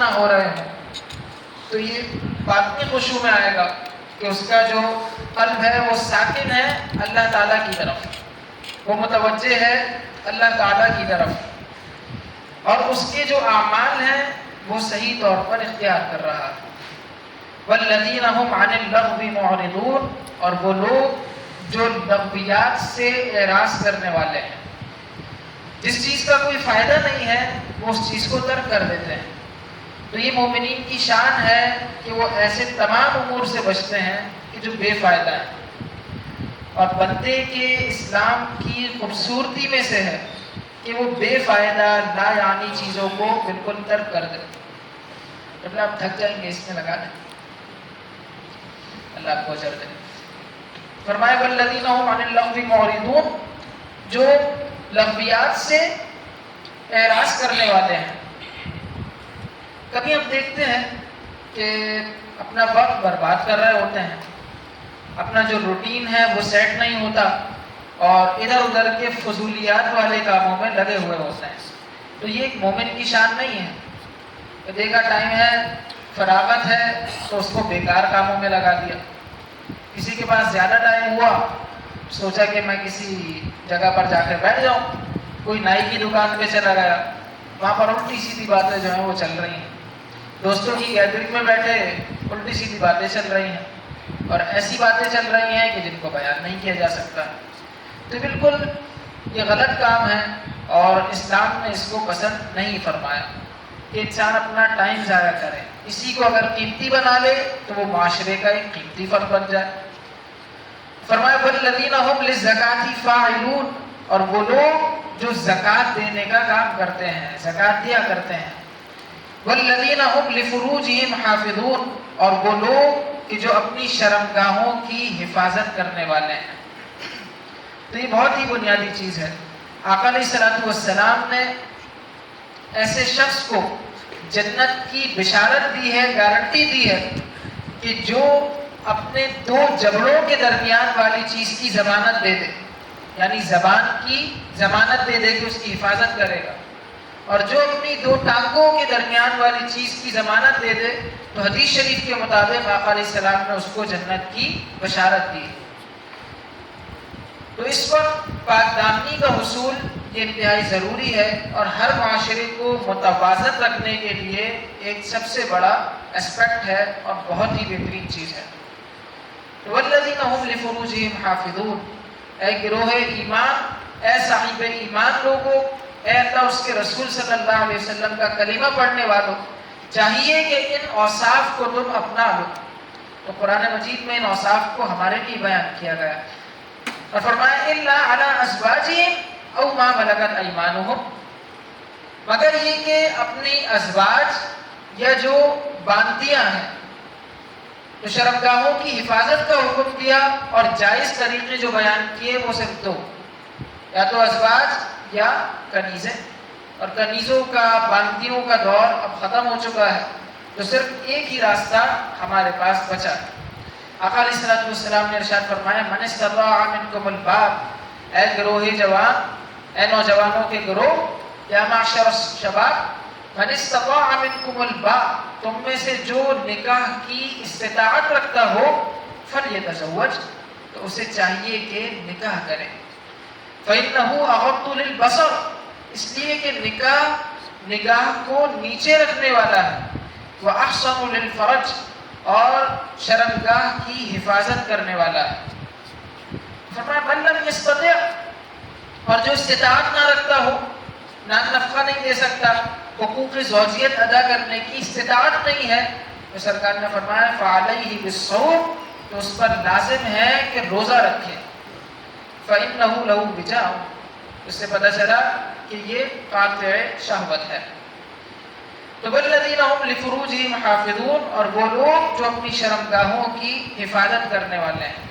نہ ہو رہے ہوں تو یہ باطنی خشوع میں آئے گا کہ اس کا جو قلب ہے وہ ساکن ہے اللہ تعالیٰ کی طرف، وہ متوجہ ہے اللہ تعالیٰ کی طرف، اور اس کے جو اعمال ہیں وہ صحیح طور پر اختیار کر رہا ہے۔ والذین هم عن اللغو معرضون، اور وہ لوگ جو لغویات سے اعراض کرنے والے ہیں، جس چیز کا کوئی فائدہ نہیں ہے وہ اس چیز کو ترک کر دیتے ہیں۔ تو یہ مومنین کی شان ہے کہ وہ ایسے تمام امور سے بچتے ہیں کہ جو بے فائدہ ہیں، اور بندے کے اسلام کی خوبصورتی میں سے ہے کہ وہ بے فائدہ لا یعنی چیزوں کو بالکل ترک کر دے۔ جب آپ تھک جائیں گے اس میں لگا دیں، اللہ آپ کو اجر دے۔ فرمایا والذین هم عن اللغو معرضون، جو لغویات سے اعراض کرنے والے ہیں۔ کبھی ہم دیکھتے ہیں کہ اپنا وقت برباد کر رہے ہوتے ہیں، اپنا جو روٹین ہے وہ سیٹ نہیں ہوتا، اور ادھر ادھر کے فضولیات والے کاموں میں لگے ہوئے ہوتے ہیں۔ تو یہ ایک مومن کی شان نہیں ہے کہ دیکھا ٹائم ہے، فراغت ہے تو اس کو بیکار کاموں میں لگا دیا۔ کسی کے پاس زیادہ ٹائم ہوا، سوچا کہ میں کسی جگہ پر جا کر بیٹھ جاؤں، کوئی نائی کی دکان پہ چلا گیا، وہاں پر الٹی سیدھی باتیں جو ہیں وہ چل رہی ہیں، دوستوں کی گیدرنگ میں بیٹھے الٹی سیدھی باتیں چل رہی ہیں، اور ایسی باتیں چل رہی ہیں کہ جن کو بیان نہیں کیا جا سکتا۔ تو بالکل یہ غلط کام ہے، اور اسلام نے اس کو پسند نہیں فرمایا کہ انسان اپنا ٹائم ضائع کرے۔ اسی کو اگر قیمتی بنا لے تو وہ معاشرے کا ایک قیمتی فرد بن جائے۔ فرمایا والذین هم للزکاة فاعلون، اور وہ لوگ جو زکوٰۃ دینے کا کام کرتے ہیں، زکوٰۃ دیا کرتے ہیں۔ والذین هم لفروجهم حافظون، اور وہ لوگ کہ جو اپنی شرمگاہوں کی حفاظت کرنے والے ہیں۔ تو یہ بہت ہی بنیادی چیز ہے۔ آقا علیہ الصلوۃ والسلام نے ایسے شخص کو جنت کی بشارت دی ہے، گارنٹی دی ہے کہ جو اپنے دو جبڑوں کے درمیان والی چیز کی ضمانت دے دے، یعنی زبان کی ضمانت دے دے کہ اس کی حفاظت کرے گا، اور جو اپنی دو ٹانگوں کے درمیان والی چیز کی ضمانت دے دے، تو حدیث شریف کے مطابق آقا علیہ السلام نے اس کو جنت کی بشارت دی۔ تو اس وقت پاک دامنی کا حصول یہ انتہائی ضروری ہے، اور ہر معاشرے کو متوازن رکھنے کے لیے ایک سب سے بڑا اسپیکٹ ہے اور بہت ہی بہترین چیز ہے۔ والذین هم لفروجهم حافظون، اے گروہ ایمان، اے صاحب ایمان لوگوں، اے اللہ اس کے رسول صلی اللہ علیہ وسلم کا کلمہ پڑھنے والوں، چاہیے کہ ان اوصاف کو تم اپنا لو۔ تو قرآن مجید میں ان اوصاف کو ہمارے لیے بیان کیا گیا، اور فرمایا الا علی ازواجہم او ما ملکت ایمانہم، مگر یہ کہ اپنی ازواج یا جو باندیاں ہیں، تو شرمگاہوں کی حفاظت کا حکم دیا، اور جائز طریقے جو بیان کیے وہ صرف دو، یا تو ازواج یا کنیزیں، اور کنیزوں کا، باندیوں کا دور اب ختم ہو چکا ہے، تو صرف ایک ہی راستہ ہمارے پاس بچا ہے۔ آقا علیہ الصلوۃ والسلام نے ارشاد فرمایا من استطاع منکم الباء، اے گروہ جوان، اے نوجوانوں کے گروہ، یا معشر الشباب، من استطاع منکم الباء، تم میں سے جو نکاح کی استطاعت رکھتا ہو فلیتزوج، تو اسے چاہیے کہ نکاح کرے، فإنہ اغض للبصر، اس لیے کہ نگاہ کو نیچے رکھنے والا ہے، وأحسن للفرج، اور شرمگاہ کی حفاظت کرنے والا ہے۔ فرمایا من لم یستطع، اور جو استطاعت نہ رکھتا ہو، نان نفقہ نہیں دے سکتا، حقوق زوجیت ادا کرنے کی استطاعت نہیں ہے، تو سرکار نے فرمایا فعلیہ بالصوم، تو اس پر لازم ہے کہ روزہ رکھے، فإنہ لہ وجاء، اس سے پتہ چلا کہ یہ قاطع شہوت ہے۔ تو والذین هم لفروجہم حافظون، اور وہ لوگ جو اپنی شرمگاہوں کی حفاظت کرنے والے ہیں۔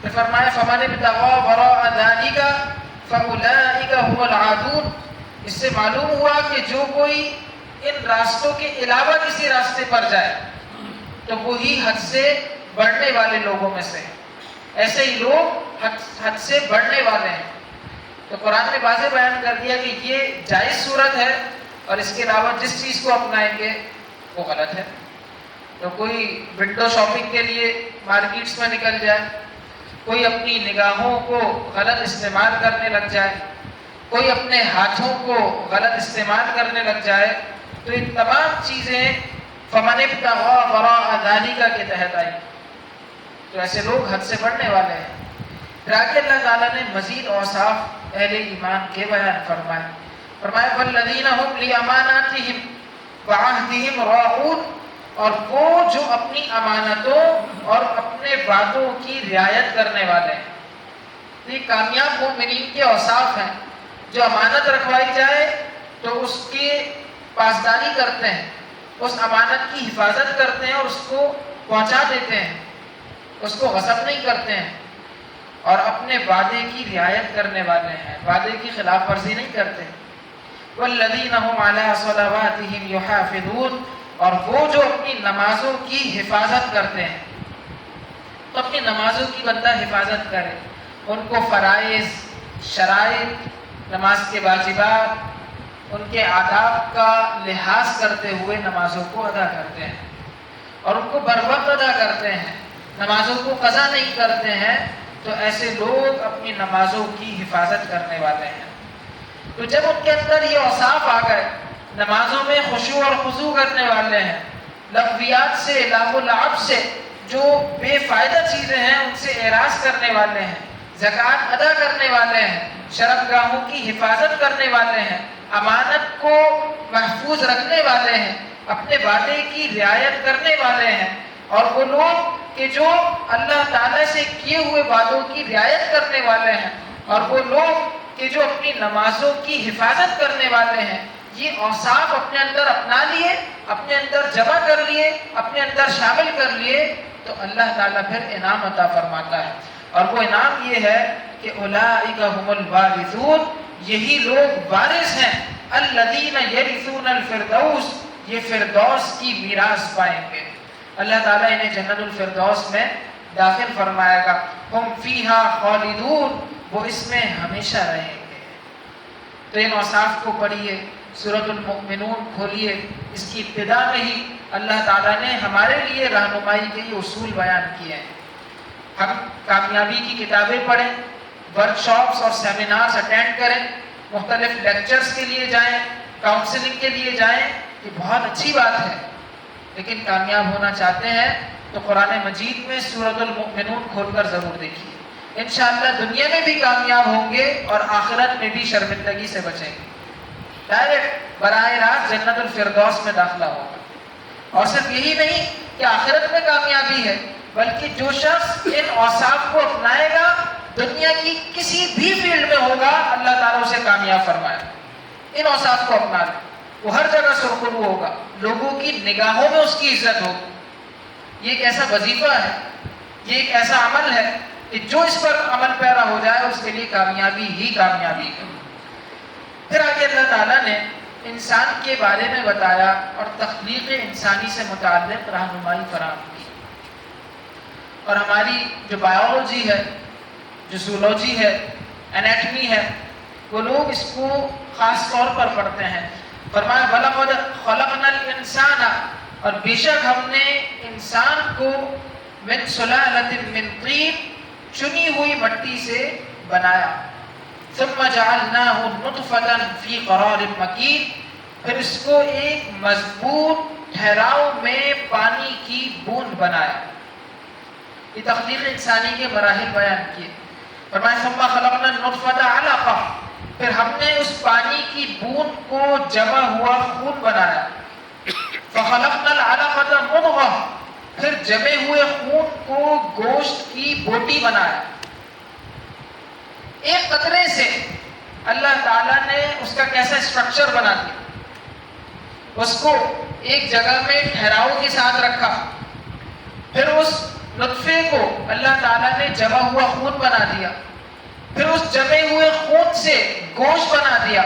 تو فرمایا فمن ابتغى وراء ذلك فأولئک هم العادون، اس سے معلوم ہوا کہ جو کوئی ان راستوں کے علاوہ کسی راستے پر جائے تو وہی حد سے بڑھنے والے لوگوں میں سے، ایسے ہی لوگ حد سے بڑھنے والے ہیں۔ تو قرآن نے واضح بیان کر دیا کہ یہ جائز صورت ہے اور اس کے علاوہ جس چیز کو اپنائیں گے وہ غلط ہے. تو کوئی ونڈو شاپنگ کے لیے مارکیٹس میں نکل جائے، کوئی اپنی نگاہوں کو غلط استعمال کرنے لگ جائے، کوئی اپنے ہاتھوں کو غلط استعمال کرنے لگ جائے، تو یہ تمام چیزیں فمن ابتغى وراء ذلك کے تحت آئی. تو ایسے لوگ حد سے بڑھنے والے ہیں. پھر آگے اللہ تعالیٰ نے مزید اوصاف اہل ایمان کے بیان فرمایا والذین هم لأماناتهم وعہدهم راعون، اور وہ جو اپنی امانتوں اور اپنے وعدوں کی رعایت کرنے والے ہیں. یہ کامیاب مومنین کے اوصاف ہیں. جو امانت رکھوائی جائے تو اس کی پاسداری کرتے ہیں، اس امانت کی حفاظت کرتے ہیں اور اس کو پہنچا دیتے ہیں، اس کو غصب نہیں کرتے ہیں، اور اپنے وعدے کی رعایت کرنے والے ہیں، وعدے کی خلاف ورزی نہیں کرتے. والذین هم علی صلواتهم یحافظون، اور وہ جو اپنی نمازوں کی حفاظت کرتے ہیں. تو اپنی نمازوں کی بندہ حفاظت کرے، ان کو فرائض، شرائط، نماز کے واجبات، ان کے آداب کا لحاظ کرتے ہوئے نمازوں کو ادا کرتے ہیں اور ان کو بر وقت ادا کرتے ہیں، نمازوں کو قضا نہیں کرتے ہیں. تو ایسے لوگ اپنی نمازوں کی حفاظت کرنے والے ہیں. تو جب ان کے اندر یہ اوصاف آ گئے، نمازوں میں خشوع اور خضوع کرنے والے ہیں، لغویات سے، لغو و لعب سے، جو بے فائدہ چیزیں ہیں ان سے اعراض کرنے والے ہیں، زکوٰۃ ادا کرنے والے ہیں، شرمگاہوں کی حفاظت کرنے والے ہیں، امانت کو محفوظ رکھنے والے ہیں، اپنے وعدے کی رعایت کرنے والے ہیں. اور وہ لوگ کہ جو اللہ تعالیٰ سے کیے ہوئے وعدوں کی رعایت کرنے والے ہیں، اور وہ لوگ کہ جو اپنی نمازوں کی حفاظت کرنے والے ہیں. یہ اوصاف اپنے اندر اپنا لیے، اپنے اندر جمع کر لیے، اپنے اندر شامل کر لیے، تو اللہ تعالیٰ پھر انعام عطا فرماتا ہے. اور وہ انعام یہ ہے کہ اولئک هم الوارثون، یہی لوگ وارث ہیں، الذین یرثون الفردوس، یہ فردوس کی میراث پائیں گے. اللہ تعالیٰ انہیں جنت الفردوس میں داخل فرمائے گا. ہم فیہا خالدون، وہ اس میں ہمیشہ رہیں گے. تو ان اوصاف کو پڑھیے، سورۃ المؤمنون کھولیے. اس کی ابتدا میں ہی اللہ تعالیٰ نے ہمارے لیے رہنمائی کے یہ اصول بیان کیے ہیں. ہم کامیابی کی کتابیں پڑھیں، ورک شاپس اور سیمینارز اٹینڈ کریں، مختلف لیکچرز کے لیے جائیں، کاؤنسلنگ کے لیے جائیں، یہ بہت اچھی بات ہے. لیکن کامیاب ہونا چاہتے ہیں تو قرآن مجید میں سورۃ المؤمنون کھول کر ضرور دیکھیے. انشاءاللہ دنیا میں بھی کامیاب ہوں گے اور آخرت میں بھی شرمندگی سے بچیں گے. ڈائریکٹ براہ راست جنت الفردوس میں داخلہ ہوگا. اور صرف یہی نہیں کہ آخرت میں کامیابی ہے، بلکہ جو شخص ان اوصاف کو اپنائے گا دنیا کی کسی بھی فیلڈ میں ہوگا اللہ تعالیٰ اسے کامیاب فرمائے. ان اوصاف کو اپنا لے، وہ ہر جگہ سرخرو ہوگا، لوگوں کی نگاہوں میں اس کی عزت ہوگی. یہ ایک ایسا وظیفہ ہے، یہ ایک ایسا عمل ہے کہ جو اس پر عمل پیرا ہو جائے اس کے لیے کامیابی ہی کامیابی ہے. پھر آگے اللہ تعالیٰ نے انسان کے بارے میں بتایا اور تخلیق انسانی سے متعلق رہنمائی فراہم کی. اور ہماری جو بایولوجی ہے، جو زولوجی ہے، انیٹمی ہے، وہ لوگ اس کو خاص طور پر پڑھتے ہیں. فرمایا وَلَقَدْ خَلَقْنَا الْإِنسَانَ، اور بے شک ہم نے انسان کو من سلالۃ من طین، چنی ہوئی مٹی سے بنایا. ثم جعلناه نطفة في قرار مکین، پھر اس کو ایک مضبوط ٹھہراؤ میں پانی کی بوند بنایا. یہ تخلیق انسانی کے مراحل بیان کیے. فرمایا ثم خلقنا النطفة علقہ، پھر ہم نے اس پانی کی بوند کو جمع ہوا خون بنایا. فخلقنا العلقة مضغہ، پھر جمے ہوئے خون کو گوشت کی بوٹی بنایا. ایک قطرے سے اللہ تعالیٰ نے اس کا کیسا اسٹرکچر بنا دیا، اس کو ایک جگہ میں ٹھہراؤ کے ساتھ رکھا. پھر اس نطفے کو اللہ تعالیٰ نے جمع ہوا خون بنا دیا. پھر اس جمے ہوئے خون سے گوشت بنا دیا.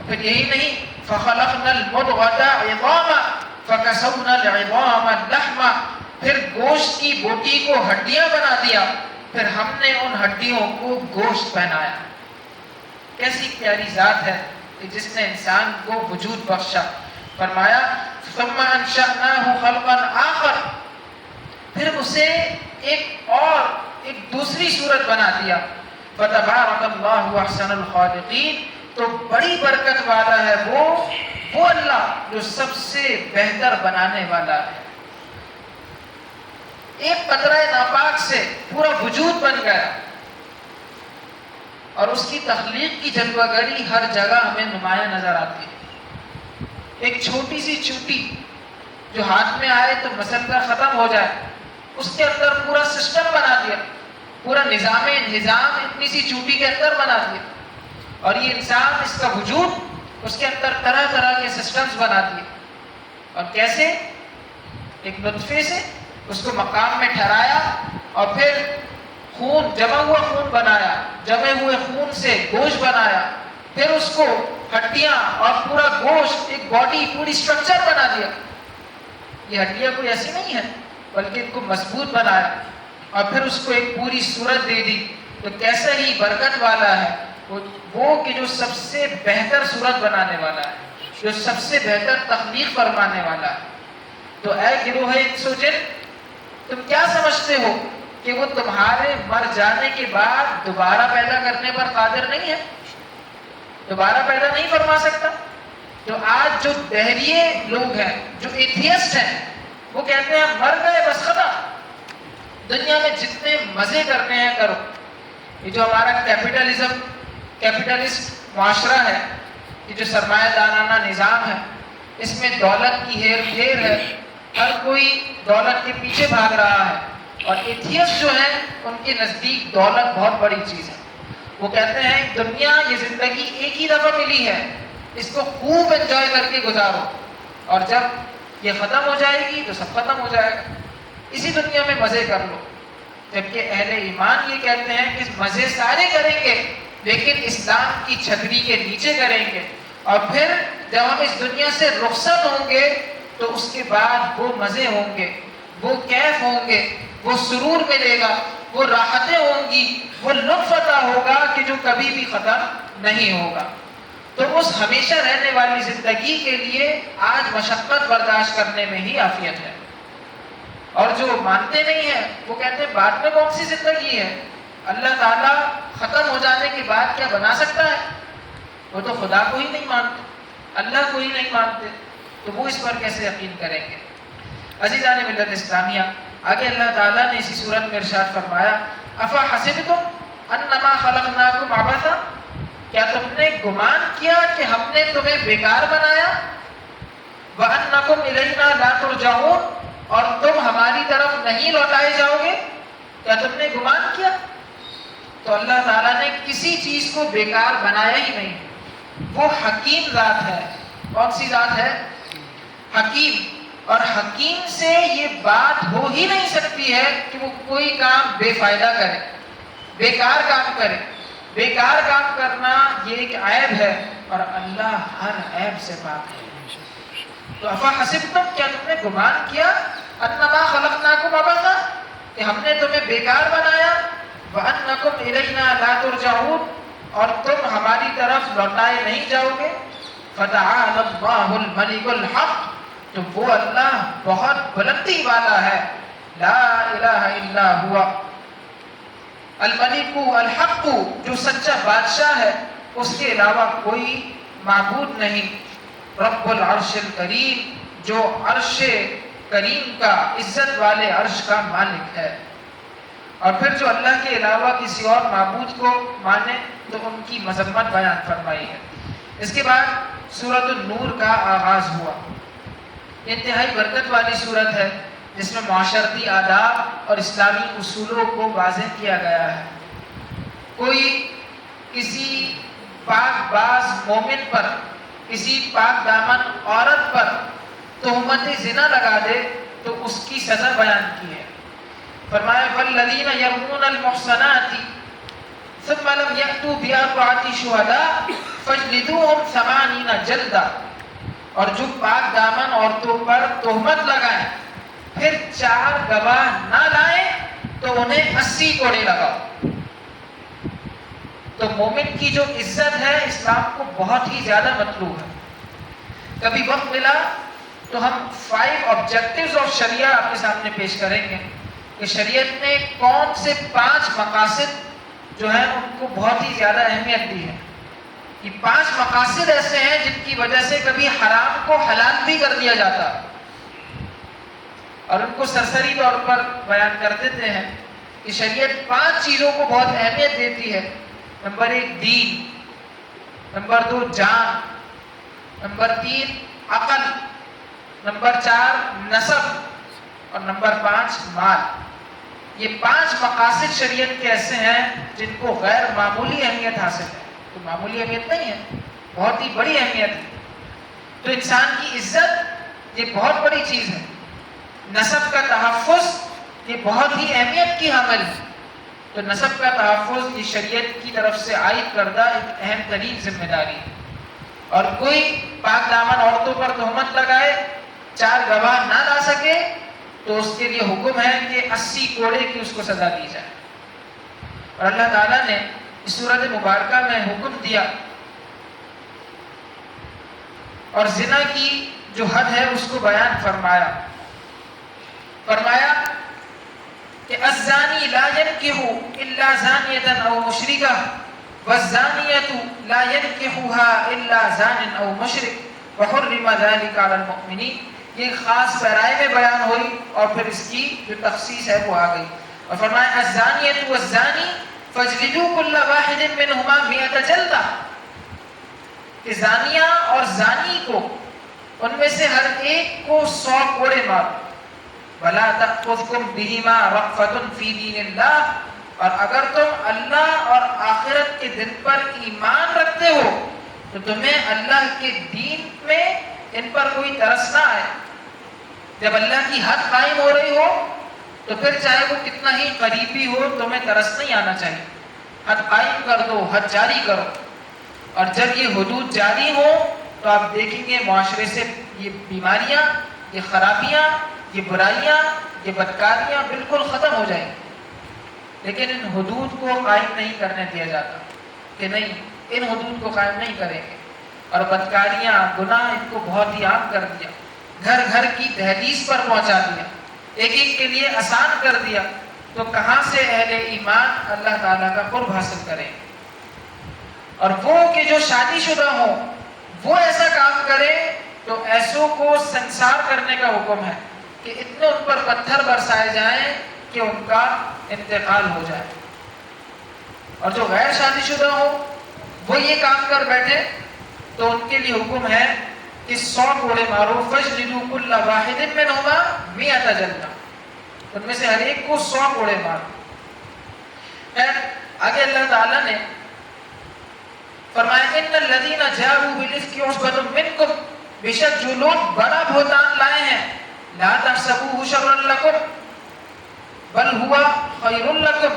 پھر یہی نہیں، فخلقنا المضغة عظاما فكسونا العظام لحما، پھر گوشت کی بوٹی کو ہڈیاں بنا دیا. پھر ہم نے ان ہڈیوں کو گوشت پہنایا. کیسی پیاری ذات ہے کہ جس نے انسان کو وجود بخشا. فرمایا ثم انشأناه خلقا آخر، پھر اسے ایک دوسری صورت بنا دیا. فتبارک اللہ احسن الخالقین، تو بڑی برکت والا ہے وہ اللہ جو سب سے بہتر بنانے والا ہے. ایک قطرہ ناپاک سے پورا وجود بن گیا، اور اس کی تخلیق کی جلوہ گری ہر جگہ ہمیں نمایاں نظر آتی ہے. ایک چھوٹی سی چوٹی جو ہاتھ میں آئے تو مسل کر ختم ہو جائے، اس کے اندر پورا سسٹم بنا دیا، پورا نظام اتنی سی چوٹی کے اندر بنا دیا. اور یہ انسان، اس کا وجود، اس کے اندر طرح طرح کے سسٹمز بنا دیے. اور کیسے؟ ایک نطفے سے اس کو مقام میں ٹھہرایا، اور پھر خون، جمع ہوا خون بنایا، جمے ہوئے خون سے گوشت بنایا، پھر اس کو ہڈیاں اور پورا گوشت، ایک باڈی، پوری سٹرکچر بنا دیا. یہ ہڈیاں کوئی ایسی نہیں ہے، بلکہ ان کو مضبوط بنایا، اور پھر اس کو ایک پوری صورت دے دی. تو کیسا ہی برکت والا ہے وہ کہ جو سب سے بہتر صورت بنانے والا ہے، جو سب سے بہتر تخلیق فرمانے والا ہے. تو اے گروہ انس و جن، تم کیا سمجھتے ہو کہ وہ تمہارے مر جانے کے بعد دوبارہ پیدا کرنے پر قادر نہیں ہے؟ دوبارہ پیدا نہیں فرما سکتا؟ تو آج جو دہریے لوگ ہیں، جو ایتھیسٹ ہیں، وہ کہتے ہیں مر گئے بس ختم، دنیا میں جتنے مزے کرنے ہیں کرو. یہ جو ہمارا کیپٹلسٹ معاشرہ ہے، یہ جو سرمایہ دارانہ نظام ہے، اس میں دولت کی ہیر پھیر ہے، ہر کوئی دولت کے پیچھے بھاگ رہا ہے. اور ایتھیسٹ جو ہیں، ان کے نزدیک دولت بہت بڑی چیز ہے. وہ کہتے ہیں دنیا، یہ زندگی ایک ہی دفعہ ملی ہے، اس کو خوب انجوائے کر کے گزارو، اور جب یہ ختم ہو جائے گی تو سب ختم ہو جائے گا، اسی دنیا میں مزے کر لو. جبکہ اہل ایمان یہ کہتے ہیں کہ مزے سارے کریں گے، لیکن اسلام کی چھتری کے نیچے کریں گے، اور پھر جب ہم اس دنیا سے رخصت ہوں گے تو اس کے بعد وہ مزے ہوں گے، وہ کیف ہوں گے، وہ سرور ملے گا، وہ راحتیں ہوں گی، وہ لطف عطا ہوگا کہ جو کبھی بھی ختم نہیں ہوگا. تو اس ہمیشہ رہنے والی زندگی کے لیے آج مشقت برداشت کرنے میں ہی عافیت ہے. اور جو مانتے نہیں ہیں وہ کہتے ہیں بعد میں کون سی زندگی ہے، اللہ تعالیٰ ختم ہو جانے کے بعد کیا بنا سکتا ہے؟ وہ تو خدا کو ہی نہیں مانتے، اللہ کو ہی نہیں مانتے، تو وہ اس پر کیسے یقین کریں گے؟ عزیزان ملت اسلامیہ، آگے اللہ تعالیٰ نے اسی صورت میں ارشاد فرمایا افا حسبتم انما خلقناکم عبثا، کیا تم نے گمان کیا کہ ہم نے تمہیں بیکار بنایا؟ وانکم الینا لا ترجعون، اور تم ہماری طرف نہیں لوٹائے جاؤ گے؟ کیا تم نے گمان کیا؟ تو اللہ تعالیٰ نے کسی چیز کو بیکار بنایا ہی نہیں. وہ حکیم ذات ہے. کون سی ذات ہے؟ حکیم. اور حکیم سے یہ بات ہو ہی نہیں سکتی ہے کہ وہ کوئی کام بے فائدہ کرے، بیکار کام کرے. بیکار کام کرنا یہ ایک عیب ہے، اور اللہ ہر عیب سے پاک ہے. تو افا حسبتم، کیا تم نے گمان کیا، انما خلقناکم عبثا، کہ ہم نے تمہیں بیکار بنایا، وانکم الینا لا ترجعون، اور تم ہماری طرف لوٹائے نہیں جاؤ گے. فتعالی اللہ الملک الحق، تو وہ اللہ بہت بلندی والا ہے، لا الہ الا ہوا الملک الحق، جو سچا بادشاہ ہے، اس کے علاوہ کوئی معبود نہیں. رب العرش الکریم، جو عرش کریم کا، عزت والے عرش کا مالک ہے. اور پھر جو اللہ کے علاوہ کسی اور معبود کو مانے تو ان کی مذمت بیان فرمائی ہے. اس کے بعد سورۃ النور کا آغاز ہوا. انتہائی برکت والی صورت ہے، جس میں معاشرتی آداب اور اسلامی اصولوں کو واضح کیا گیا ہے. کوئی کسی پاک باز مومن پر، کسی پاک دامن عورت پر تہمت زنا لگا دے تو اس کی سزا بیان کی ہے. فرمایا والذین یرمون المحصنات ثم لم یأتوا بأربعة شہداء فاجلدوہم 80 جلدہ، اور جو پاک دامن عورتوں پر تہمت لگائیں پھر 4 گواہ نہ لائیں تو انہیں 80 کوڑے لگاؤ. تو مومن کی جو عزت ہے اسلام کو بہت ہی زیادہ مطلوب ہے. کبھی وقت ملا تو ہم 5 آبجیکٹیوز آف شریعہ آپ کے سامنے پیش کریں گے کہ شریعت نے کون سے 5 مقاصد جو ہیں ان کو بہت ہی زیادہ اہمیت دی ہے. یہ 5 مقاصد ایسے ہیں جن کی وجہ سے کبھی حرام کو حلال بھی کر دیا جاتا اور ان کو سرسری طور پر بیان کر دیتے ہیں کہ شریعت 5 چیزوں کو بہت اہمیت دیتی ہے. نمبر 1 دین، نمبر 2 جان، نمبر 3 عقل، نمبر 4 نسب اور نمبر 5 مال. یہ 5 مقاصد شریعت کے ایسے ہیں جن کو غیر معمولی اہمیت حاصل ہے. تو معمولی اہمیت نہیں ہے، بہت ہی بڑی اہمیت ہے. تو انسان کی عزت یہ بہت بڑی چیز ہے. نسب کا تحفظ یہ بہت ہی اہمیت کی حامل ہے. تو نسب کا تحفظ یہ شریعت کی طرف سے عائد کردہ ایک اہم ترین ذمہ داری ہے. اور کوئی پاک دامن عورتوں پر تہمت لگائے، 4 گواہ نہ لا سکے تو اس کے لیے حکم ہے کہ 80 کوڑے کی اس کو سزا دی جائے. اور اللہ تعالیٰ نے اس سورۃ مبارکہ میں حکم دیا اور زنا کی جو حد ہے اس کو بیان فرمایا کہ الزانی لا ينكح الا زانیة او مشرکہ والزانیة لا ينكحها الا زان او مشرک وحرم ذلك على المؤمنین. یہ خاص پیرائے میں بیان ہوئی اور پھر اس کی جو تخصیص ہے وہ آ گئی اور فرمایا الزانیة والزانی فاجلدوا كل واحد منهما 100 جلدہ کہ زانیہ اور زانی کو ان میں سے ہر ایک کو 100 کوڑے مارو. وَلَا تَأْخُذْكُمْ بِهِمَا رَأْفَةٌ فِي دِينِ اللَّهِ اور اگر تم اللہ اور آخرت کے دن پر ایمان رکھتے ہو تو تمہیں اللہ کے دین میں ان پر کوئی ترس نہ آئے. جب اللہ کی حد قائم ہو رہی ہو تو پھر چاہے وہ کتنا ہی قریبی ہو تمہیں ترس نہیں آنا چاہیے. حد قائم کر دو، حد جاری کرو. اور جب یہ حدود جاری ہو تو آپ دیکھیں گے معاشرے سے یہ بیماریاں، یہ خرابیاں، یہ برائیاں، یہ بدکاریاں بالکل ختم ہو جائیں گی. لیکن ان حدود کو قائم نہیں کرنے دیا جاتا کہ نہیں ان حدود کو قائم نہیں کریں گے. اور بدکاریاں، گناہ ان کو بہت ہی عام کر دیا، گھر گھر کی دہلیز پر پہنچا دیا، ایک ایک کے لیے آسان کر دیا. تو کہاں سے اہل ایمان اللہ تعالیٰ کا قرب حاصل کریں؟ اور وہ کہ جو شادی شدہ ہوں وہ ایسا کام کرے تو ایسوں کو سنسار کرنے کا حکم ہے کہ اتنے ان پر پتھر برسائے جائیں کہ ان کا انتقال ہو جائے. اور جو غیر شادی شدہ ہو وہ یہ کام کر بیٹھے تو ان کے لیے حکم ہے کہ 100 کوڑے مارو. فَاجْلِدُوا كُلَّ وَاحِدٍ مِّنْهُمَا 100 جلدہ ان میں سے ہر ایک کو 100 کوڑے مارو. آگے اللہ تعالیٰ نے فرمایا ان الذین جاءوا بالافک عصبۃ منکم بے شک جو لوگ بڑا بہتان لائے ہیں لا تحسبوه شرا لکم بل هو خیر لکم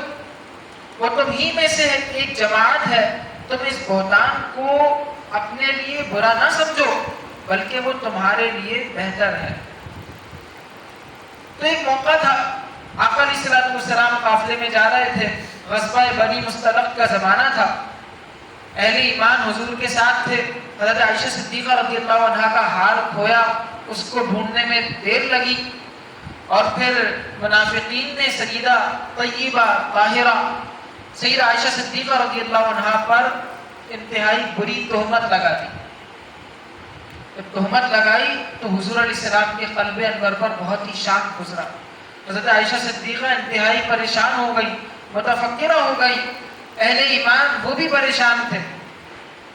وہ تم ہی میں سے ایک جماعت ہے. تم اس بہتان کو اپنے لیے برا نہ سمجھو بلکہ وہ تمہارے لیے بہتر ہے. تو ایک موقع تھا، آقا علیہ السلام قافلے میں جا رہے تھے، غزوہ بنی مستلق کا زمانہ تھا. اہل ایمان حضور کے ساتھ تھے. حضرت عائشہ صدیقہ رضی اللہ عنہا کا ہار کھویا، اس کو ڈھونڈنے میں دیر لگی اور پھر منافقین نے سیدہ طیبہ طاہرہ سیدہ عائشہ صدیقہ رضی اللہ عنہا پر انتہائی بری تہمت لگا دی. جب تہمت لگائی تو حضور علیہ السلام کے قلب انور پر بہت ہی شاک گزرا. حضرت عائشہ صدیقہ انتہائی پریشان ہو گئی، متفکرہ ہو گئی. اہل ایمان وہ بھی پریشان تھے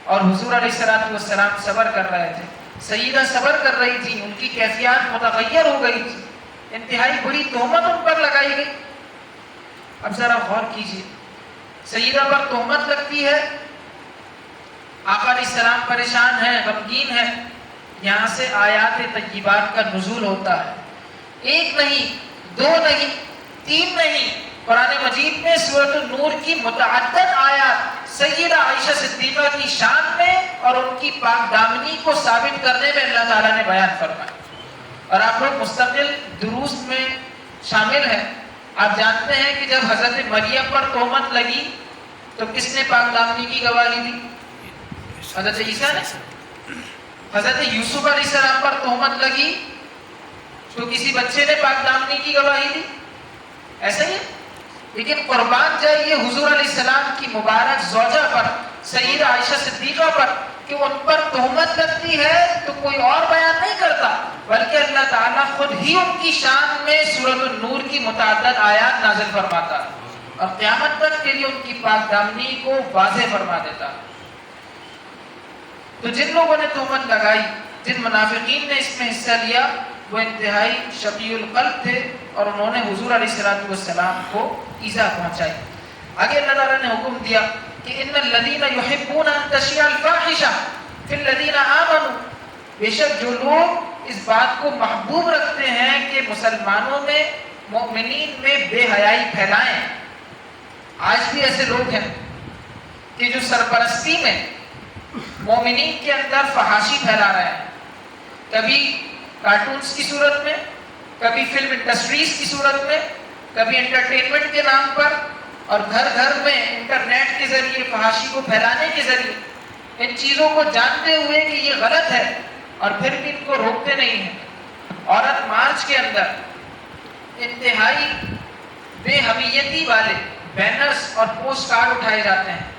اور حضور علیہ السلام صبر کر رہے تھے. سیدہ صبر کر رہی تھی، ان کی کیفیات متغیر ہو گئی تھی، انتہائی بری تہمت ان پر لگائی گئی. اب ذرا غور کیجیے، سیدہ پر تہمت لگتی ہے، آقا علیہ السلام پریشان ہیں، غمگین ہیں. یہاں سے آیات طیبات کا نزول ہوتا ہے. 1 نہیں، 2 نہیں، 3 نہیں، قرآن مجید میں سورۃ النور کی متعدد آیات سیدہ عائشہ صدیقہ کی شان میں اور ان کی پاک دامنی کو ثابت کرنے میں اللہ تعالیٰ نے بیان فرمایا. اور آپ لوگ مستقل دروس میں شامل ہیں. آپ جانتے ہیں کہ جب حضرت مریم پر تہمت لگی تو کس نے پاک دامنی کی گواہی دی؟ حضرت عیسیٰ نے۔ حضرت یوسف علیہ السلام پر تہمت لگی تو کسی بچے نے پاک دامنی کی گواہی دی؟ ایسا ہی ہے۔ لیکن قربان جائیے حضور علیہ السلام کی مبارک زوجہ پر، سیدہ عائشہ صدیقہ پر، کہ ان پر تہمت لگتی ہے تو کوئی اور بیان نہیں کرتا، بلکہ اللہ تعالیٰ خود ہی ان کی شان میں سورۃ النور کی متعدد آیات نازل فرماتا ہے اور قیامت تک کے لیے ان کی پاک دامنی کو واضح فرما دیتا ہے۔ تو جن لوگوں نے تہمت لگائی، جن منافقین نے اس میں حصہ لیا، وہ انتہائی شقی القلب تھے اور انہوں نے حضور علیہ السلام کو ایذا پہنچائی۔ آگے اللہ تعالیٰ نے حکم دیا کہ ان الذین یحبون ان تشیع الفاحشہ فی الذین آمنوا، بے شک جو لوگ اس بات کو محبوب رکھتے ہیں کہ مسلمانوں میں، مؤمنین میں بے حیائی پھیلائیں۔ آج بھی ایسے لوگ ہیں کہ جو سرپرستی میں مومنین کے اندر فحاشی پھیلا رہے ہیں، کبھی کارٹونز کی صورت میں، کبھی فلم انڈسٹریز کی صورت میں، کبھی انٹرٹینمنٹ کے نام پر، اور گھر گھر میں انٹرنیٹ کے ذریعے فحاشی کو پھیلانے کے ذریعے، ان چیزوں کو جانتے ہوئے کہ یہ غلط ہے اور پھر بھی ان کو روکتے نہیں ہیں۔ عورت مارچ کے اندر انتہائی بے حمیتی والے بینرز اور پوسٹ کارڈ اٹھائے جاتے ہیں،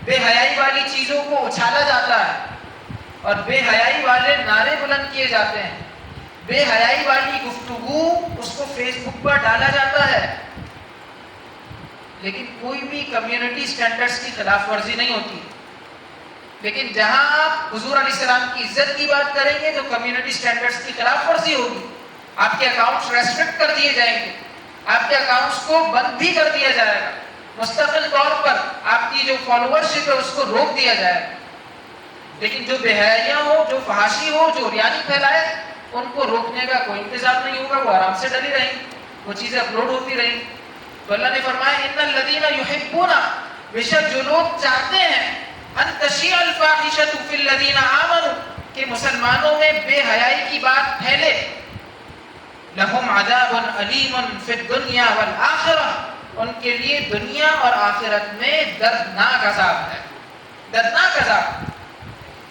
بے حیائی والی چیزوں کو اچھالا جاتا ہے اور بے حیائی والے نعرے بلند کیے جاتے ہیں، بے حیائی والی گفتگو اس کو فیس بک پر ڈالا جاتا ہے، لیکن کوئی بھی کمیونٹی سٹینڈرڈز کی خلاف ورزی نہیں ہوتی۔ لیکن جہاں آپ حضور علیہ السلام کی عزت کی بات کریں گے تو کمیونٹی سٹینڈرڈز کی خلاف ورزی ہوگی، آپ کے اکاؤنٹس ریسٹرکٹ کر دیے جائیں گے، آپ کے اکاؤنٹس کو بند بھی کر دیا جائے گا، مستقل طور پر آپ کی جو فالوورشپ ہے اس کو روک دیا جائے گا۔ لیکن جو بے حیاں ہو، جو فحاشی ہو، جو ریانی پھیلائے، ان کو روکنے کا کوئی انتظام نہیں ہوگا، وہ آرام سے ڈلی رہیں، وہ چیزیں اپلوڈ ہوتی رہیں۔ تو اللہ نے فرمایا ان الذین یحبون، بے شک جو لوگ چاہتے ہیں، ان تشیع الفاحشۃ فی الذین آمنوا، کہ مسلمانوں میں بے حیائی کی بات پھیلے، لہم عذاب علیم فی الدنیا والآخرہ، ان کے لیے دنیا اور آخرت میں دردناک عذاب ہے، دردناک عذاب۔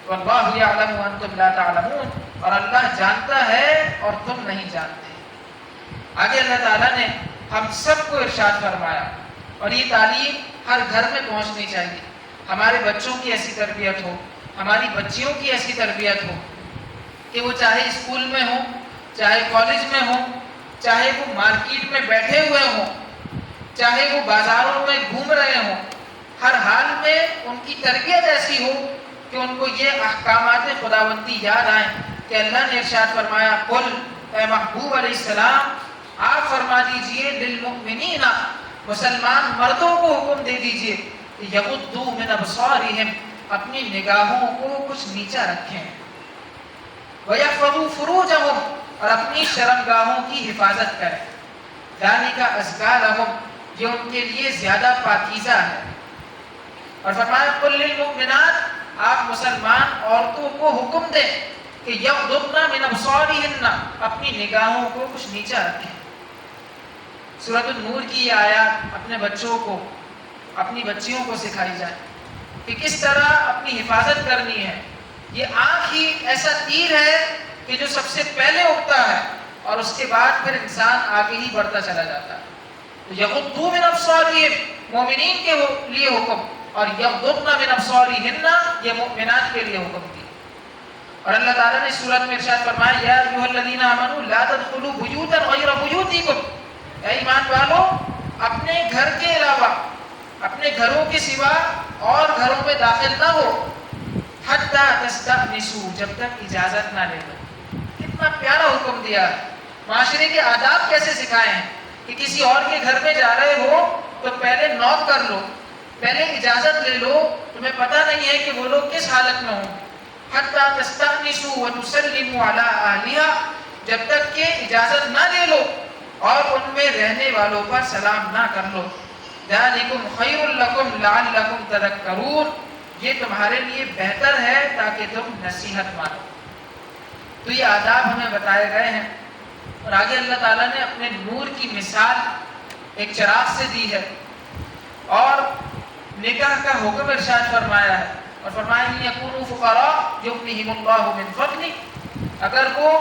واللہ یعلم وانتم لا تعلمون، اور اللہ جانتا ہے اور تم نہیں جانتے۔ آگے اللہ تعالیٰ نے ہم سب کو ارشاد فرمایا، اور یہ تعلیم ہر گھر میں پہنچنی چاہیے، ہمارے بچوں کی ایسی تربیت ہو، ہماری بچیوں کی ایسی تربیت ہو کہ وہ چاہے اسکول میں ہوں، چاہے کالج میں ہوں، چاہے وہ مارکیٹ میں بیٹھے ہوئے ہوں، چاہے وہ بازاروں میں گھوم رہے ہوں، ہر حال میں ان کی تربیت ایسی ہو کہ ان کو یہ احکامات خداوندی یاد آئیں کہ اللہ نے ارشاد فرمایا، قل، اے محبوب علیہ السلام آپ فرما دیجئے، للمؤمنین، مسلمان مردوں کو حکم دے دیجئے کہ یغضوا من ابصارہم، اپنی نگاہوں کو کچھ نیچا رکھیں، ویحفظوا فروجہم، اور اپنی شرمگاہوں کی حفاظت کریں، ذالک ازکی لہم، یہ ان کے لیے زیادہ پاکیزہ ہے۔ اور فرمایا قل للمؤمنات، آپ مسلمان عورتوں کو حکم دیں کہ یغضضن من ابصارہن، اپنی نگاہوں کو کچھ نیچا رکھیں۔ سورۃ النور کی یہ آیات اپنے بچوں کو، اپنی بچیوں کو سکھائی جائے کہ کس طرح اپنی حفاظت کرنی ہے۔ یہ آنکھ ہی ایسا تیر ہے کہ جو سب سے پہلے اٹھتا ہے اور اس کے بعد پھر انسان آگے ہی بڑھتا چلا جاتا ہے۔ تو یغضوا من ابصارہم، مومنین کے لیے حکم، اور یغضضن من ابصارہن، یہ مؤمنات کے لیے حکم دی۔ اور اللہ تعالیٰ نے سورۃ میں ارشاد فرمایا، یا ایھا الذین آمنوا لا تدخلوا بیوتا غیر بیوتکم، اے ایمان والو اپنے گھر کے علاوہ، اپنے گھروں کے سوا اور گھروں میں داخل نہ ہو، حتی تستأنسوا، جب تک اجازت نہ لے لو۔ کتنا پیارا حکم دیا ہے۔ معاشرے کے آداب کیسے سکھائے ہیں کہ کسی اور کے گھر میں جا رہے ہو تو پہلے نوک کر لو، پہلے اجازت لے لو، تمہیں پتہ نہیں ہے کہ وہ لوگ کس حالت میں ہوں۔ حتی تستأنسوا وتسلموا علی اہلہا، جب تک کہ اجازت نہ لے لو اور ان میں رہنے والوں پر سلام نہ کر لو۔ ذالکم خیر لکم لعلکم تذکرون، یہ تمہارے لیے بہتر ہے تاکہ تم نصیحت مانو۔ تو یہ آداب ہمیں بتائے گئے ہیں، اور آگے اللہ تعالیٰ نے اپنے نور کی مثال ایک چراغ سے دی ہے، اور نکاح کا حکم ارشاد فرمایا ہے اور فرمایا ان یکونوا فقراء یغنیہم اللہ من فضلہ، اگر وہ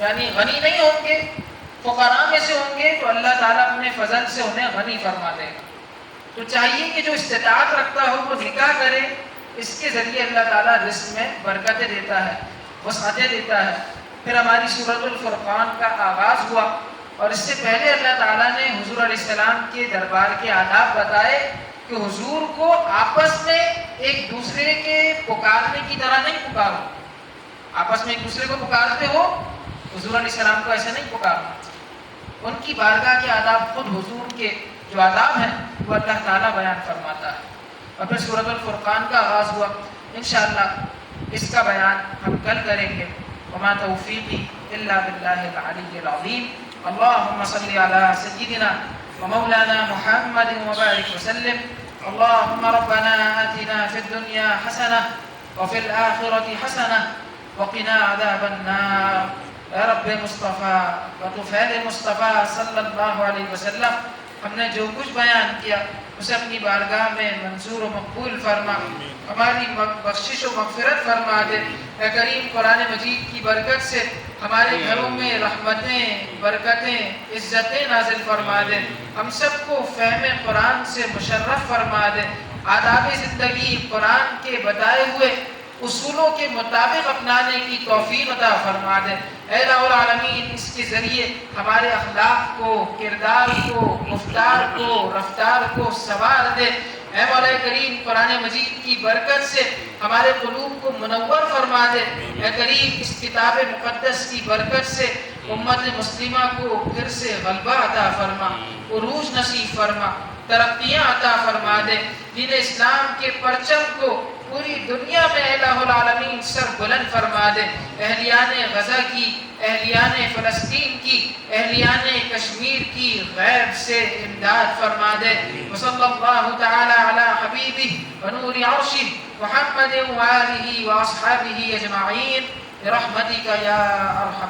یعنی غنی نہیں ہوں گے، فقراء میں سے ہوں گے، تو اللہ تعالیٰ اپنے فضل سے انہیں غنی فرما دے گا۔ تو چاہیے کہ جو استطاعت رکھتا ہو وہ نکاح کرے، اس کے ذریعے اللہ تعالیٰ رزق میں برکتیں دیتا ہے، وسعتیں دیتا ہے۔ پھر ہماری سورۃ الفرقان کا آغاز ہوا، اور اس سے پہلے اللہ تعالیٰ نے حضور علیہ السلام کے دربار کے آداب بتائے کہ حضور کو آپس میں ایک دوسرے کے پکارنے کی طرح نہیں پکارو۔ آپس میں ایک دوسرے کو پکارتے ہو، حضور علیہ السلام کو ایسے نہیں پکارنا۔ ان کی بارگاہ کے آداب خود حضور کے جو آداب ہیں وہ اللہ تعالیٰ بیان فرماتا ہے۔ اور پھر سورۃ الفرقان کا آغاز ہوا، انشاءاللہ اس کا بیان ہم کل کریں گے۔ وما توفیقی الا باللہ العلی العظیم۔ اللہم صلی علی سیدنا ومولانا محمد وبارک وسلم۔ اللہم ربنا آتنا فی الدنیا حسنہ وفی الآخرۃ حسنہ وقنا عذاب النار۔ اے رب مصطفیٰ وطفیل مصطفیٰ صلی اللہ علیہ وسلم، ہم نے جو کچھ بیان کیا اسے اپنی بارگاہ میں منظور و مقبول فرما، ہماری بخشش و مغفرت فرما دے۔ اے کریم قرآن مجید کی برکت سے ہمارے گھروں میں رحمتیں، برکتیں، عزتیں نازل فرما دے، ہم سب کو فہم قرآن سے مشرف فرما دے، آداب زندگی قرآن کے بتائے ہوئے اصولوں کے مطابق اپنانے کی توفیق عطا فرما دے۔ اے الہ العالمین، اس کے ذریعے ہمارے اخلاق کو، کردار کو، گفتار کو، رفتار کو سنوار دے۔ اے مولا کریم، قرآن مجید کی برکت سے ہمارے قلوب کو منور فرما دے۔ اے کریم، اس کتاب مقدس کی برکت سے امت مسلمہ کو پھر سے غلبہ عطا فرما، عروج نصیب فرما، ترقیاں عطا فرما دے۔ دین اسلام کے پرچم کو پوری دنیا میں الہ العالمین سر بلند فرما دے۔ اہلیان غزہ کی، اہلیان فلسطین کی، اہلیان کشمیر کی غیب سے امداد فرما دے۔ وصلی اللہ تعالی علی حبیبہ ونور عرشہ محمد وآلہ واصحابہ اجمعین برحمتک یا ارحم